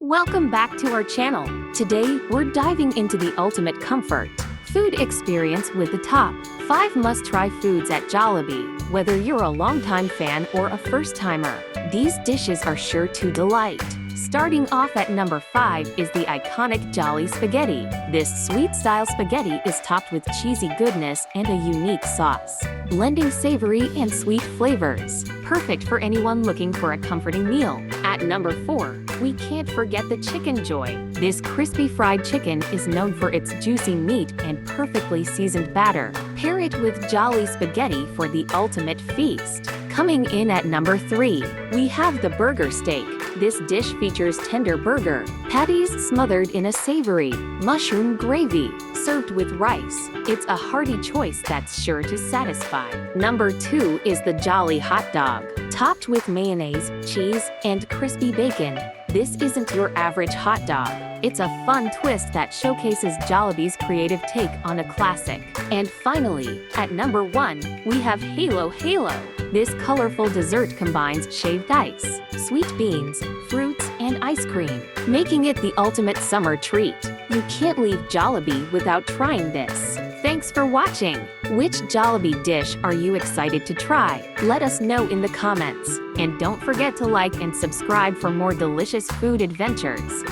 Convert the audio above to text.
Welcome back to our channel. Today, we're diving into the ultimate comfort food experience with the top 5 must-try foods at Jollibee. Whether you're a longtime fan or a first-timer, these dishes are sure to delight. Starting off at number 5 is the iconic Jolly Spaghetti. This sweet-style spaghetti is topped with cheesy goodness and a unique sauce, blending savory and sweet flavors. Perfect for anyone looking for a comforting meal. At number 4, we can't forget the Chicken Joy. This crispy fried chicken is known for its juicy meat and perfectly seasoned batter. Pair it with Jolly Spaghetti for the ultimate feast. Coming in at number 3, we have the Burger Steak. This dish features tender burger patties smothered in a savory mushroom gravy, served with rice. It's a hearty choice that's sure to satisfy. Number 2 is the Jolly Hot Dog, topped with mayonnaise, cheese, and crispy bacon. This isn't your average hot dog. It's a fun twist that showcases Jollibee's creative take on a classic. And finally, at number 1, we have Halo Halo. This colorful dessert combines shaved ice, sweet beans, fruits, and ice cream, making it the ultimate summer treat. You can't leave Jollibee without trying this. Thanks for watching! Which Jollibee dish are you excited to try? Let us know in the comments. And don't forget to like and subscribe for more delicious food adventures.